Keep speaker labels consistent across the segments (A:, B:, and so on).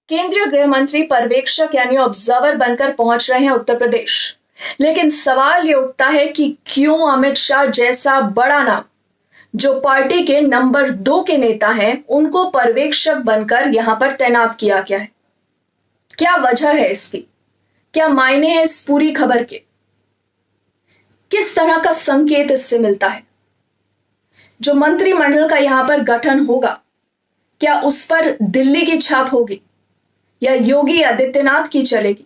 A: केंद्रीय गृह मंत्री पर्यवेक्षक यानी ऑब्जर्वर बनकर पहुंच रहे हैं उत्तर प्रदेश। लेकिन सवाल ये उठता है कि क्यों अमित शाह जैसा बड़ा नाम, जो पार्टी के नंबर 2 के नेता हैं, उनको पर्यवेक्षक बनकर यहां पर तैनात किया गया है। क्या वजह है इसकी? क्या मायने हैं इस पूरी खबर के? किस तरह का संकेत इससे मिलता है? जो मंत्रिमंडल का यहां पर गठन होगा, क्या उस पर दिल्ली की छाप होगी या योगी आदित्यनाथ की चलेगी,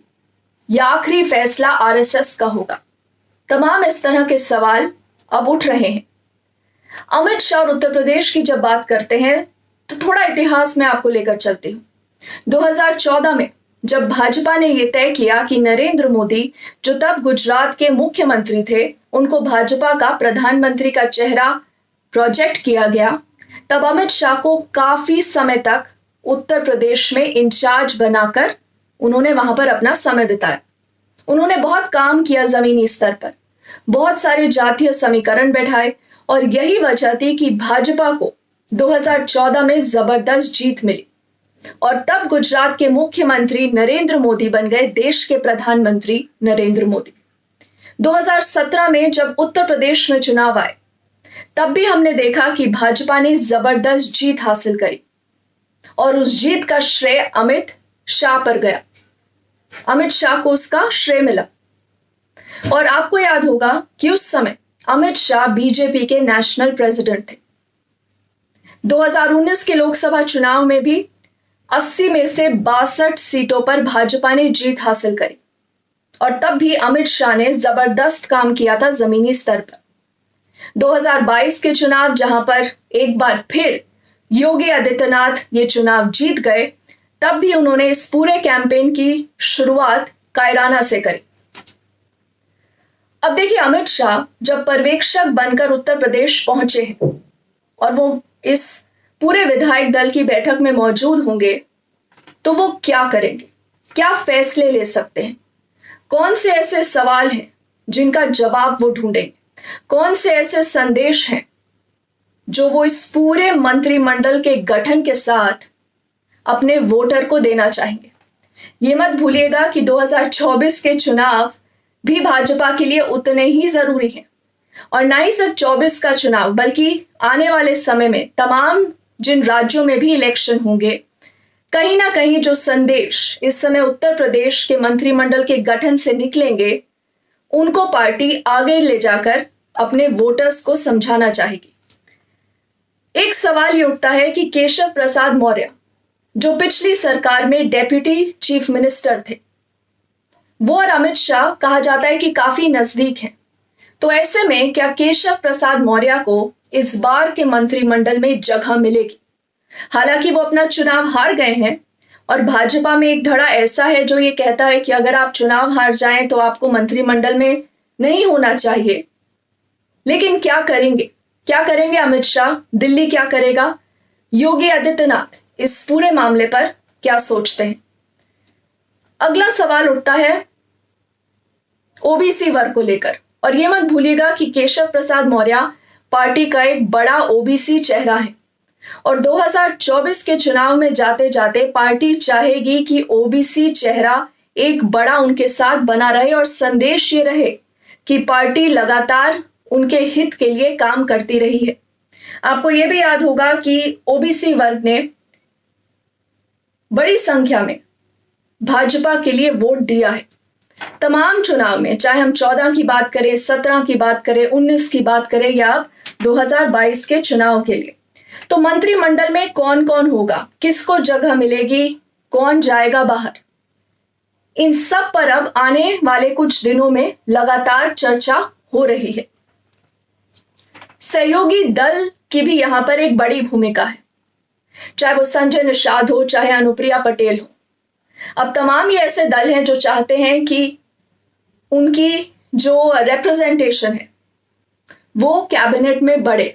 A: या आखिरी फैसला आरएसएस का होगा? तमाम इस तरह के सवाल अब उठ रहे हैं। अमित शाह और उत्तर प्रदेश की जब बात करते हैं तो थोड़ा इतिहास में आपको लेकर चलती हूं। 2014 में जब भाजपा ने यह तय किया कि नरेंद्र मोदी, जो तब गुजरात के मुख्यमंत्री थे, उनको भाजपा का प्रधानमंत्री का चेहरा प्रोजेक्ट किया गया, तब अमित शाह को काफी समय तक उत्तर प्रदेश में इंचार्ज बनाकर उन्होंने वहां पर अपना समय बिताया। उन्होंने बहुत काम किया जमीनी स्तर पर, बहुत सारे जातीय समीकरण बैठाए, और यही वजह थी कि भाजपा को 2014 में जबरदस्त जीत मिली और तब गुजरात के मुख्यमंत्री नरेंद्र मोदी बन गए देश के प्रधानमंत्री नरेंद्र मोदी। 2017 में जब उत्तर प्रदेश में चुनाव आए, तब भी हमने देखा कि भाजपा ने जबरदस्त जीत हासिल करी और उस जीत का श्रेय अमित शाह पर गया। अमित शाह को उसका श्रेय मिला। और आपको याद होगा कि उस समय अमित शाह बीजेपी के नेशनल प्रेसिडेंट थे। 2019 के लोकसभा चुनाव में भी 80 में से 62 सीटों पर भाजपा ने जीत हासिल करी और तब भी अमित शाह ने जबरदस्त काम किया था जमीनी स्तर पर। 2022 के चुनाव, जहां पर एक बार फिर योगी आदित्यनाथ ये चुनाव जीत गए, तब भी उन्होंने इस पूरे कैंपेन की शुरुआत कायराना से करी। अब देखिए, अमित शाह जब पर्यवेक्षक बनकर उत्तर प्रदेश पहुंचे हैं और वो इस पूरे विधायक दल की बैठक में मौजूद होंगे, तो वो क्या करेंगे, क्या फैसले ले सकते हैं, कौन से ऐसे सवाल हैं जिनका जवाब वो ढूंढेंगे, कौन से ऐसे संदेश हैं जो वो इस पूरे मंत्रिमंडल के गठन के साथ अपने वोटर को देना चाहेंगे। ये मत भूलिएगा कि 2024 के चुनाव भी भाजपा के लिए उतने ही जरूरी हैं, और ना ही सिर्फ 24 का चुनाव, बल्कि आने वाले समय में तमाम जिन राज्यों में भी इलेक्शन होंगे, कहीं ना कहीं जो संदेश इस समय उत्तर प्रदेश के मंत्रिमंडल के गठन से निकलेंगे, उनको पार्टी आगे ले जाकर अपने वोटर्स को समझाना चाहेगी। एक सवाल ये उठता है कि केशव प्रसाद मौर्य, जो पिछली सरकार में डेप्यूटी चीफ मिनिस्टर थे, वो और अमित शाह कहा जाता है कि काफी नजदीक हैं। तो ऐसे में क्या केशव प्रसाद मौर्य को इस बार के मंत्रिमंडल में जगह मिलेगी? हालांकि वो अपना चुनाव हार गए हैं और भाजपा में एक धड़ा ऐसा है जो ये कहता है कि अगर आप चुनाव हार जाएं तो आपको मंत्रिमंडल में नहीं होना चाहिए। लेकिन क्या करेंगे? क्या करेंगे अमित शाह? दिल्ली क्या करेगा? योगी आदित्यनाथ इस पूरे मामले पर क्या सोचते हैं? अगला सवाल उठता है ओबीसी वर्ग को लेकर, और यह मत भूलिएगा कि केशव प्रसाद मौर्य पार्टी का एक बड़ा ओबीसी चेहरा है और 2024 के चुनाव में जाते जाते पार्टी चाहेगी कि ओबीसी चेहरा एक बड़ा उनके साथ बना रहे और संदेश ये रहे कि पार्टी लगातार उनके हित के लिए काम करती रही है। आपको यह भी याद होगा कि ओबीसी वर्ग ने बड़ी संख्या में भाजपा के लिए वोट दिया है तमाम चुनाव में, चाहे हम 14 की बात करें, 17 की बात करें, 19 की बात करें या अब 2022 के चुनाव के लिए। तो मंत्रिमंडल में कौन कौन होगा, किसको जगह मिलेगी, कौन जाएगा बाहर, इन सब पर अब आने वाले कुछ दिनों में लगातार चर्चा हो रही है। सहयोगी दल की भी यहां पर एक बड़ी भूमिका है, चाहे वो संजय निषाद हो, चाहे अनुप्रिया पटेल हो। अब तमाम ये ऐसे दल हैं जो चाहते हैं कि उनकी जो रिप्रेजेंटेशन है वो कैबिनेट में बढ़े,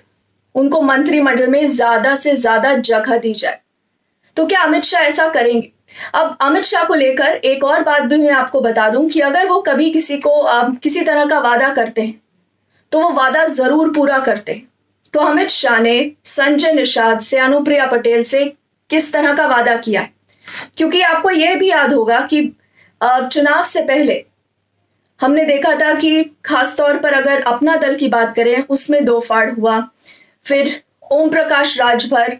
A: उनको मंत्रिमंडल में ज्यादा से ज्यादा जगह दी जाए। तो क्या अमित शाह ऐसा करेंगे? अब अमित शाह को लेकर एक और बात भी मैं आपको बता दूं कि अगर वो कभी किसी को किसी तरह का वादा करते हैं तो वो वादा जरूर पूरा करते हैं। तो अमित शाह ने संजय निषाद से, अनुप्रिया पटेल से किस तरह का वादा किया है? क्योंकि आपको यह भी याद होगा कि चुनाव से पहले हमने देखा था कि खासतौर पर अगर अपना दल की बात करें उसमें दो फाड़ हुआ। फिर ओम प्रकाश राजभर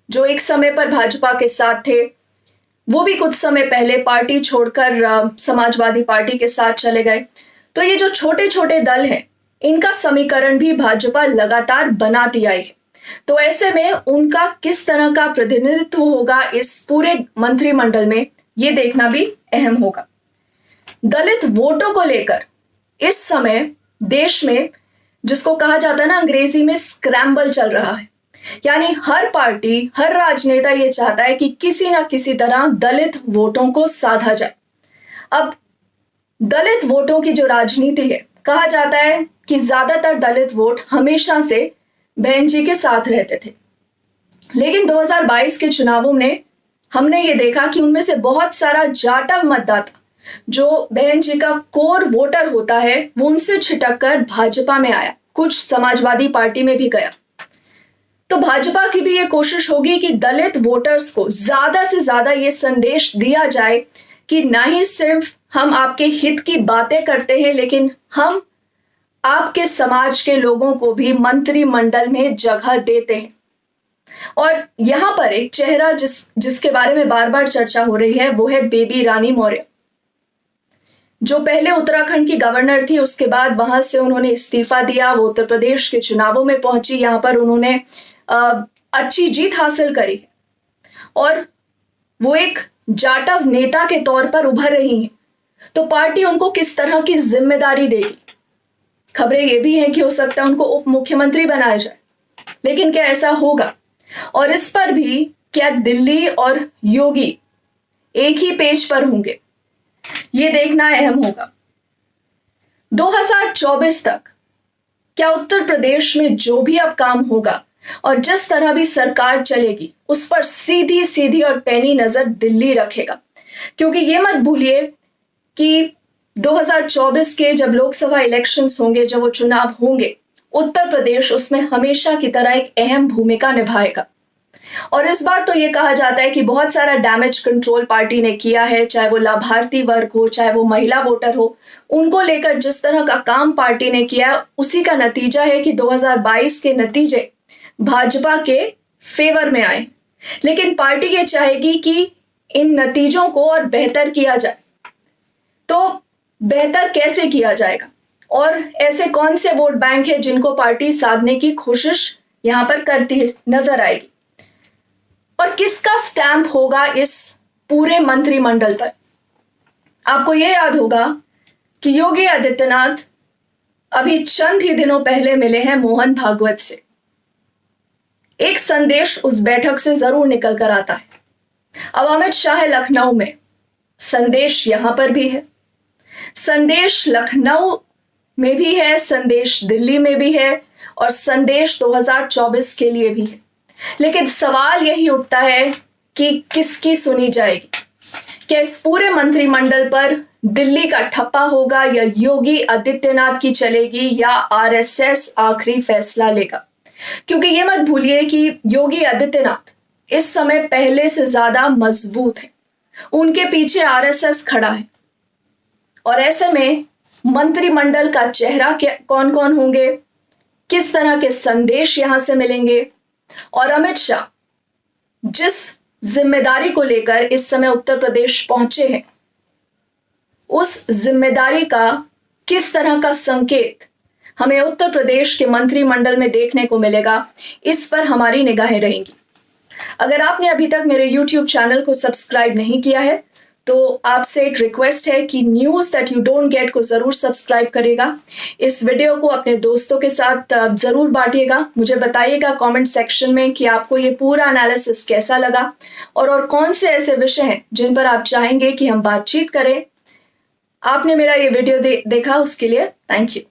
A: जो एक समय पर भाजपा के साथ थे, वो भी कुछ समय पहले पार्टी छोड़कर समाजवादी पार्टी के साथ चले गए। तो ये जो छोटे छोटे दल हैं, इनका समीकरण भी भाजपा लगातार बनाती आई है। तो ऐसे में उनका किस तरह का प्रतिनिधित्व होगा इस पूरे मंत्रिमंडल में, ये देखना भी अहम होगा। दलित वोटों को लेकर इस समय देश में, जिसको कहा जाता है ना अंग्रेजी में, स्क्रैम्बल चल रहा है। यानी हर पार्टी, हर राजनेता ये चाहता है कि किसी ना किसी तरह दलित वोटों को साधा जाए। अब दलित वोटों की जो राजनीति है, कहा जाता है कि ज्यादातर दलित वोट हमेशा से बहन जी के साथ रहते थे, लेकिन 2022 के चुनावों में हमने ये देखा कि उनमें से बहुत सारा जाटव मतदाता, जो बहन जी का कोर वोटर होता है, वो उनसे छिटक कर भाजपा में आया, कुछ समाजवादी पार्टी में भी गया। तो भाजपा की भी ये कोशिश होगी कि दलित वोटर्स को ज्यादा से ज्यादा ये संदेश दिया जाए कि ना ही सिर्फ हम आपके हित की बातें करते हैं, लेकिन हम आपके समाज के लोगों को भी मंत्रिमंडल में जगह देते हैं। और यहां पर एक चेहरा जिसके बारे में बार बार चर्चा हो रही है, वो है बेबी रानी मौर्य, जो पहले उत्तराखंड की गवर्नर थी। उसके बाद वहां से उन्होंने इस्तीफा दिया, वो उत्तर प्रदेश के चुनावों में पहुंची। यहां पर उन्होंने अच्छी जीत हासिल करी और वो एक जाटव नेता के तौर पर उभर रही हैं। तो पार्टी उनको किस तरह की जिम्मेदारी देगी? खबरें ये भी हैं कि हो सकता है उनको उप मुख्यमंत्री बनाया जाए, लेकिन क्या ऐसा होगा? और इस पर भी क्या दिल्ली और योगी एक ही पेज पर होंगे, ये देखना अहम होगा। 2024 तक क्या उत्तर प्रदेश में जो भी अब काम होगा और जिस तरह भी सरकार चलेगी, उस पर सीधी सीधी और पैनी नजर दिल्ली रखेगा। क्योंकि ये मत भूलिए कि 2024 के जब लोकसभा इलेक्शंस होंगे, जब वो चुनाव होंगे, उत्तर प्रदेश उसमें हमेशा की तरह एक अहम भूमिका निभाएगा। और इस बार तो ये कहा जाता है कि बहुत सारा डैमेज कंट्रोल पार्टी ने किया है, चाहे वो लाभार्थी वर्ग हो, चाहे वो महिला वोटर हो, उनको लेकर जिस तरह का काम पार्टी ने किया, उसी का नतीजा है कि 2022 के नतीजे भाजपा के फेवर में आए। लेकिन पार्टी ये चाहेगी कि इन नतीजों को और बेहतर किया जाए। तो बेहतर कैसे किया जाएगा और ऐसे कौन से वोट बैंक है जिनको पार्टी साधने की कोशिश यहां पर करती नजर आएगी, और किसका स्टैंप होगा इस पूरे मंत्रिमंडल पर? आपको यह याद होगा कि योगी आदित्यनाथ अभी चंद ही दिनों पहले मिले हैं मोहन भागवत से। एक संदेश उस बैठक से जरूर निकल कर आता है। अब अमित शाह है लखनऊ में, संदेश यहां पर भी है, संदेश लखनऊ में भी है, संदेश दिल्ली में भी है और संदेश 2024 के लिए भी है। लेकिन सवाल यही उठता है कि किसकी सुनी जाएगी? क्या इस पूरे मंत्रिमंडल पर दिल्ली का ठप्पा होगा या योगी आदित्यनाथ की चलेगी या आरएसएस आखिरी फैसला लेगा? क्योंकि ये मत भूलिए कि योगी आदित्यनाथ इस समय पहले से ज्यादा मजबूत है, उनके पीछे आरएसएस खड़ा है। और ऐसे में मंत्रिमंडल का चेहरा कौन कौन होंगे, किस तरह के संदेश यहां से मिलेंगे, और अमित शाह जिस जिम्मेदारी को लेकर इस समय उत्तर प्रदेश पहुंचे हैं, उस जिम्मेदारी का किस तरह का संकेत हमें उत्तर प्रदेश के मंत्रिमंडल में देखने को मिलेगा, इस पर हमारी निगाहें रहेंगी। अगर आपने अभी तक मेरे YouTube चैनल को सब्सक्राइब नहीं किया है, तो आपसे एक रिक्वेस्ट है कि news that you don't get को जरूर सब्सक्राइब करिएगा। इस वीडियो को अपने दोस्तों के साथ जरूर बांटिएगा। मुझे बताइएगा कमेंट सेक्शन में कि आपको ये पूरा एनालिसिस कैसा लगा और कौन से ऐसे विषय हैं जिन पर आप चाहेंगे कि हम बातचीत करें। आपने मेरा ये वीडियो देखा, उसके लिए थैंक यू।